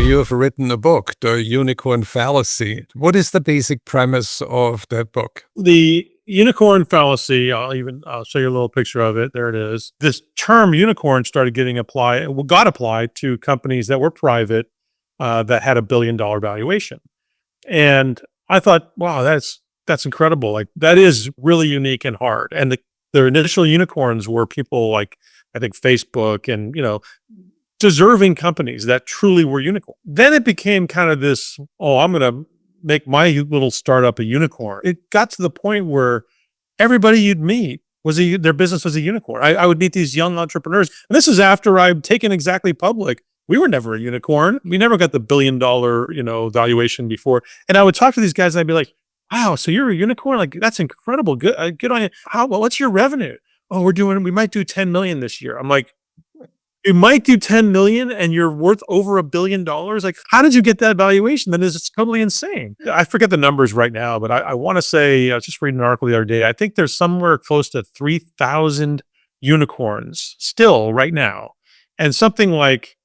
you have written a book, The Unicorn Fallacy. What is the basic premise of that book? The unicorn fallacy, I'll show you a little picture of it. There it is. This term unicorn started got applied to companies that were private, that had $1 billion valuation. And I thought, wow, that's incredible. Like, that is really unique and hard. And the initial unicorns were people like, I think, Facebook and, deserving companies that truly were unicorn. Then it became kind of this, I'm going to make my little startup a unicorn. It got to the point where everybody you'd meet their business was a unicorn. I would meet these young entrepreneurs. And this is after I'd taken Exactly public. We were never a unicorn. We never got the $1 billion, valuation before. And I would talk to these guys and I'd be like, wow, so you're a unicorn? Like, that's incredible. Good on you. What's your revenue? Oh, we might do 10 million this year. I'm like, you might do 10 million and you're worth over $1 billion. Like, how did you get that valuation? That is totally insane. I forget the numbers right now, but I want to say, I was just reading an article the other day. I think there's somewhere close to 3,000 unicorns still right now. And something like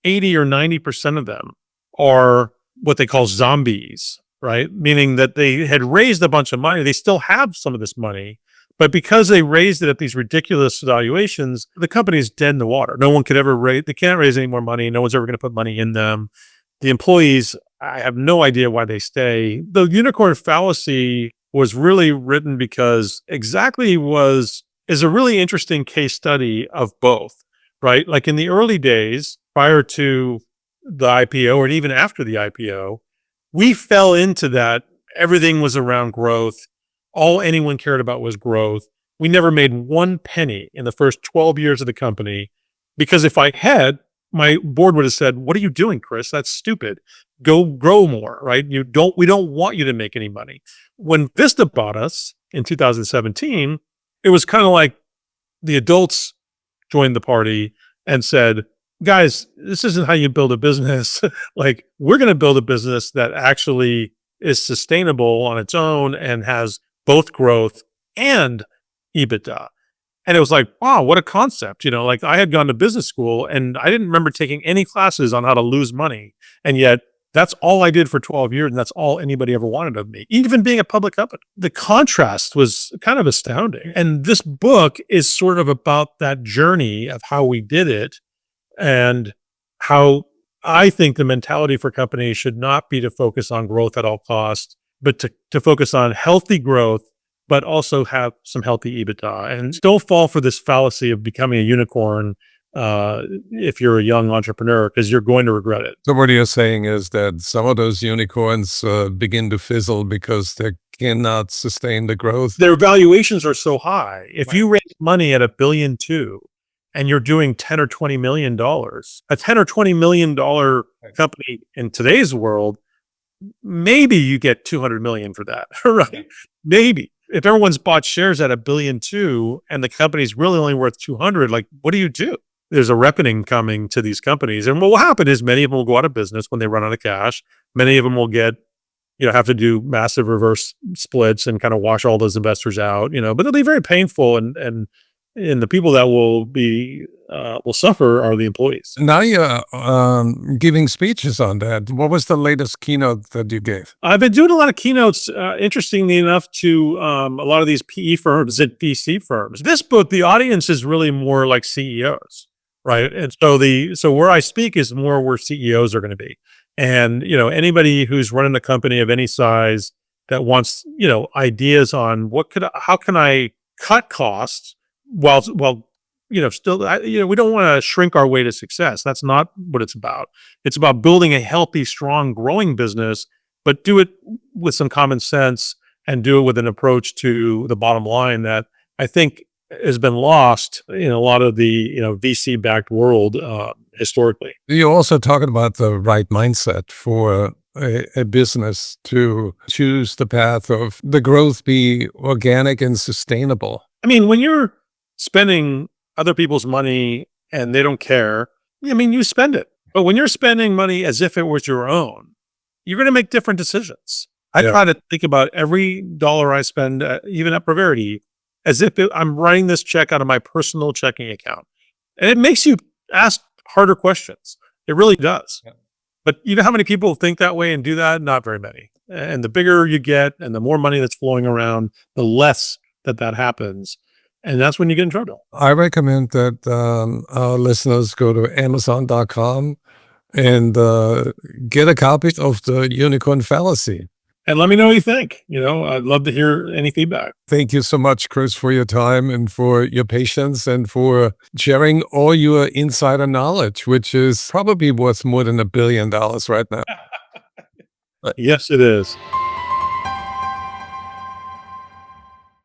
80 or 90% of them are what they call zombies, right? Meaning that they had raised a bunch of money. They still have some of this money, but because they raised it at these ridiculous valuations, the company is dead in the water. No one could ever they can't raise any more money. No one's ever going to put money in them. The employees, I have no idea why they stay. The unicorn fallacy was really written because Exactly is a really interesting case study of both, right? Like, in the early days, prior to the IPO or even after the IPO, we fell into that. Everything was around growth. All anyone cared about was growth. We never made one penny in the first 12 years of the company, because if I had, my board would have said, "What are you doing, Chris? That's stupid. Go grow more," right? We don't want you to make any money. When Vista bought us in 2017, it was kind of like the adults joined the party and said, "Guys, this isn't how you build a business. Like, we're going to build a business that actually is sustainable on its own and has both growth and EBITDA." And it was like, wow, what a concept. Like, I had gone to business school and I didn't remember taking any classes on how to lose money. And yet that's all I did for 12 years. And that's all anybody ever wanted of me, even being a public company. The contrast was kind of astounding. And this book is sort of about that journey of how we did it, and how I think the mentality for companies should not be to focus on growth at all costs, but to focus on healthy growth, but also have some healthy EBITDA. And don't fall for this fallacy of becoming a unicorn if you're a young entrepreneur, because you're going to regret it. So what you're saying is that some of those unicorns begin to fizzle because they cannot sustain the growth. Their valuations are so high. If you raise money at $1.2 billion and you're doing $10 or $20 million, a $10 or $20 million company in today's world, maybe you get 200 million for that, right? Maybe. If everyone's bought shares at $1.2 billion and the company's really only worth 200, like, what do you do? There's a reckoning coming to these companies. And what will happen is many of them will go out of business when they run out of cash. Many of them will have to do massive reverse splits and kind of wash all those investors out, but it'll be very painful, and the people that will suffer are the employees. Now you're giving speeches on that. What was the latest keynote that you gave? I've been doing a lot of keynotes, interestingly enough, to a lot of these PE firms and VC firms. This book, the audience is really more like CEOs, right? And so where I speak is more where CEOs are going to be. And, anybody who's running a company of any size that wants, ideas on how can I cut costs while still, we don't want to shrink our way to success. That's not what it's about. It's about building a healthy, strong, growing business, but do it with some common sense and do it with an approach to the bottom line that I think has been lost in a lot of the, VC-backed world historically. You're also talking about the right mindset for a business to choose the path of the growth be organic and sustainable. I mean, when you're spending other people's money and they don't care, you spend it. But when you're spending money as if it was your own, you're going to make different decisions. I try to think about every dollar I spend, even at Proverity, as if I'm writing this check out of my personal checking account. And it makes you ask harder questions. It really does. Yeah. But you know how many people think that way and do that? Not very many. And the bigger you get and the more money that's flowing around, the less that happens. And that's when you get in trouble. I recommend that our listeners go to Amazon.com and get a copy of the Unicorn Fallacy. And let me know what you think. You know, I'd love to hear any feedback. Thank you so much, Chris, for your time and for your patience and for sharing all your insider knowledge, which is probably worth more than $1 billion right now. Yes, it is.